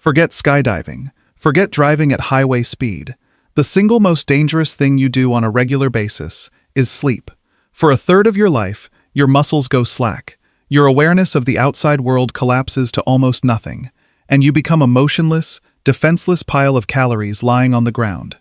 Forget skydiving. Forget driving at highway speed. The single most dangerous thing you do on a regular basis is sleep. For a third of your life, your muscles go slack. Your awareness of the outside world collapses to almost nothing, and you become a motionless, defenseless pile of calories lying on the ground.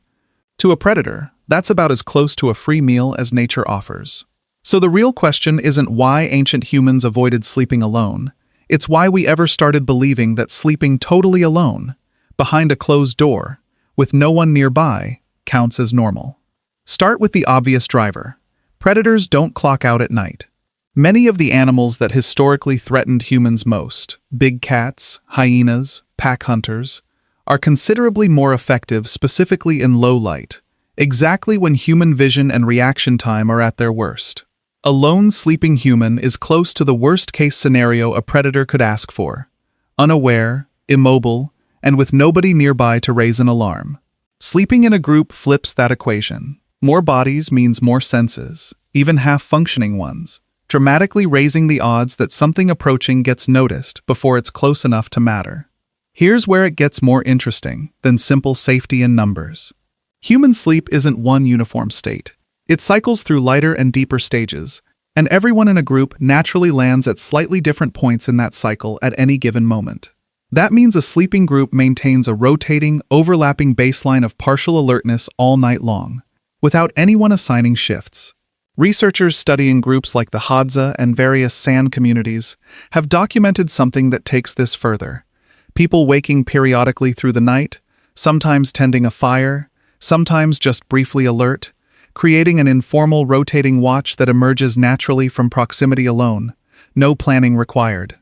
To a predator, that's about as close to a free meal as nature offers. So the real question isn't why ancient humans avoided sleeping alone. It's why we ever started believing that sleeping totally alone, behind a closed door, with no one nearby, counts as normal. Start with the obvious driver. Predators don't clock out at night. Many of the animals that historically threatened humans most, big cats, hyenas, pack hunters, are considerably more effective specifically in low light, exactly when human vision and reaction time are at their worst. A lone sleeping human is close to the worst-case scenario a predator could ask for. Unaware, immobile, and with nobody nearby to raise an alarm. Sleeping in a group flips that equation. More bodies means more senses, even half-functioning ones, dramatically raising the odds that something approaching gets noticed before it's close enough to matter. Here's where it gets more interesting than simple safety in numbers. Human sleep isn't one uniform state. It cycles through lighter and deeper stages, and everyone in a group naturally lands at slightly different points in that cycle at any given moment. That means a sleeping group maintains a rotating, overlapping baseline of partial alertness all night long, without anyone assigning shifts. Researchers studying groups like the Hadza and various sand communities have documented something that takes this further. People waking periodically through the night, sometimes tending a fire, sometimes just briefly alert, creating an informal rotating watch that emerges naturally from proximity alone, no planning required.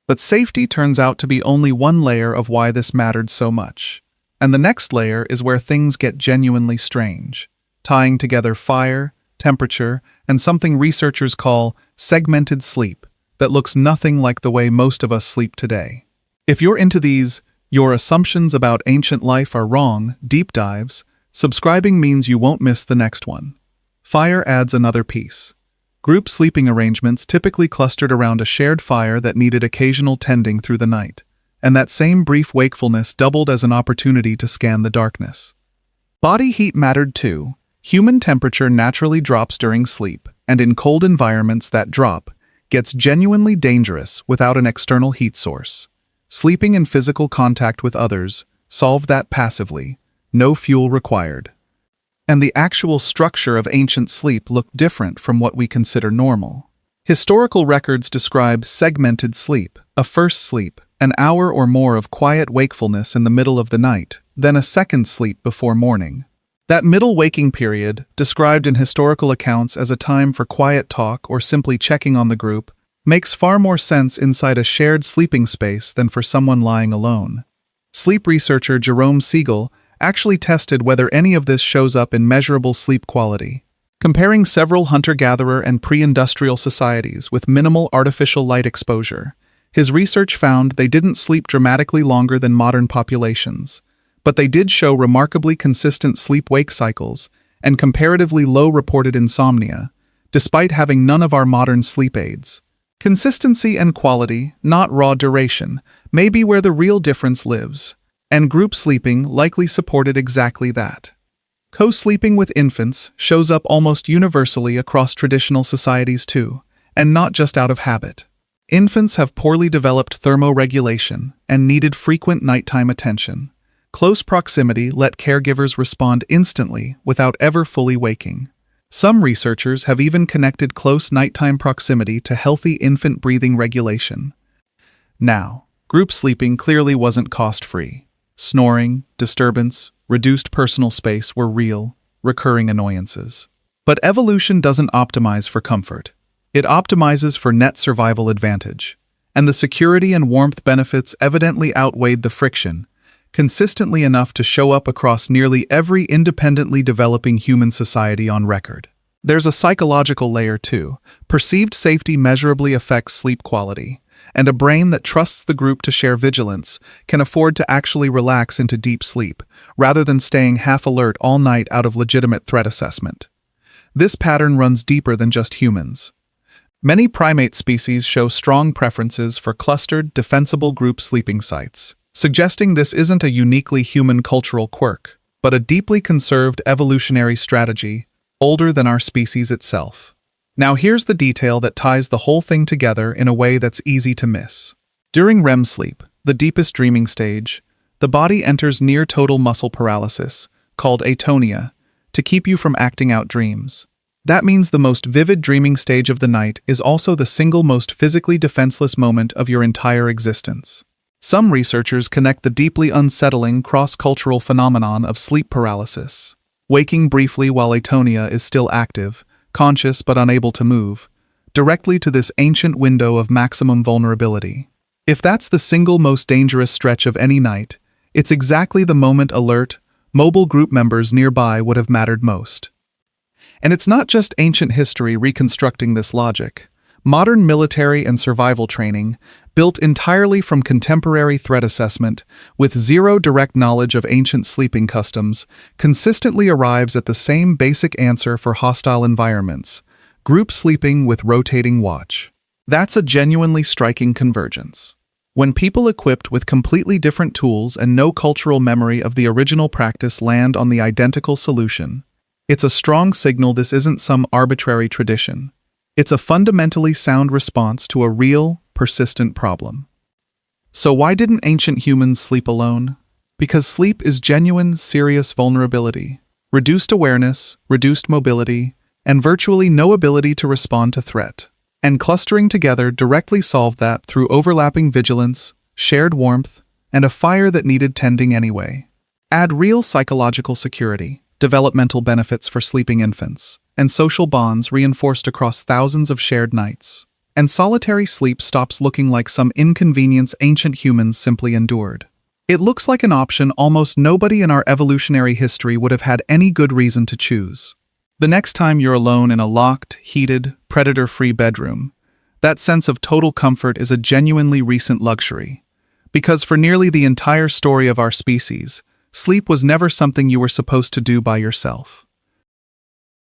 But safety turns out to be only one layer of why this mattered so much. And the next layer is where things get genuinely strange, tying together fire, temperature, and something researchers call segmented sleep that looks nothing like the way most of us sleep today. If you're into these, your assumptions about ancient life are wrong, deep dives, subscribing means you won't miss the next one. Fire adds another piece. Group sleeping arrangements typically clustered around a shared fire that needed occasional tending through the night, and that same brief wakefulness doubled as an opportunity to scan the darkness. Body heat mattered too. Human temperature naturally drops during sleep, and in cold environments that drop gets genuinely dangerous without an external heat source. Sleeping in physical contact with others solved that passively, no fuel required. And the actual structure of ancient sleep looked different from what we consider normal. Historical records describe segmented sleep, a first sleep, an hour or more of quiet wakefulness in the middle of the night, then a second sleep before morning. That middle waking period, described in historical accounts as a time for quiet talk or simply checking on the group, makes far more sense inside a shared sleeping space than for someone lying alone. Sleep researcher Jerome Siegel actually tested whether any of this shows up in measurable sleep quality. Comparing several hunter-gatherer and pre-industrial societies with minimal artificial light exposure, his research found they didn't sleep dramatically longer than modern populations, but they did show remarkably consistent sleep-wake cycles and comparatively low reported insomnia, despite having none of our modern sleep aids. Consistency and quality, not raw duration, may be where the real difference lives. And group sleeping likely supported exactly that. Co-sleeping with infants shows up almost universally across traditional societies too, and not just out of habit. Infants have poorly developed thermoregulation and needed frequent nighttime attention. Close proximity let caregivers respond instantly without ever fully waking. Some researchers have even connected close nighttime proximity to healthy infant breathing regulation. Now, group sleeping clearly wasn't cost-free. Snoring, disturbance, reduced personal space were real, recurring annoyances. But evolution doesn't optimize for comfort. It optimizes for net survival advantage. And the security and warmth benefits evidently outweighed the friction, consistently enough to show up across nearly every independently developing human society on record. There's a psychological layer too. Perceived safety measurably affects sleep quality, and a brain that trusts the group to share vigilance can afford to actually relax into deep sleep, rather than staying half alert all night out of legitimate threat assessment. This pattern runs deeper than just humans. Many primate species show strong preferences for clustered, defensible group sleeping sites. suggesting this isn't a uniquely human cultural quirk, but a deeply conserved evolutionary strategy, older than our species itself. Now here's the detail that ties the whole thing together in a way that's easy to miss. During REM sleep, the deepest dreaming stage, the body enters near-total muscle paralysis, called atonia, to keep you from acting out dreams. That means the most vivid dreaming stage of the night is also the single most physically defenseless moment of your entire existence. Some researchers connect the deeply unsettling cross-cultural phenomenon of sleep paralysis, waking briefly while atonia is still active, conscious but unable to move, directly to this ancient window of maximum vulnerability. If that's the single most dangerous stretch of any night, it's exactly the moment alert, mobile group members nearby would have mattered most. And it's not just ancient history reconstructing this logic. Modern military and survival training, built entirely from contemporary threat assessment, with zero direct knowledge of ancient sleeping customs, consistently arrives at the same basic answer for hostile environments: group sleeping with rotating watch. That's a genuinely striking convergence. When people equipped with completely different tools and no cultural memory of the original practice land on the identical solution, it's a strong signal this isn't some arbitrary tradition. It's a fundamentally sound response to a real, persistent problem. So why didn't ancient humans sleep alone? Because sleep is genuine, serious vulnerability, reduced awareness, reduced mobility, and virtually no ability to respond to threat. And clustering together directly solved that through overlapping vigilance, shared warmth, and a fire that needed tending anyway. Add real psychological security, developmental benefits for sleeping infants, and social bonds reinforced across thousands of shared nights, and solitary sleep stops looking like some inconvenience ancient humans simply endured. It looks like an option almost nobody in our evolutionary history would have had any good reason to choose. The next time you're alone in a locked, heated, predator-free bedroom, that sense of total comfort is a genuinely recent luxury. Because for nearly the entire story of our species, sleep was never something you were supposed to do by yourself.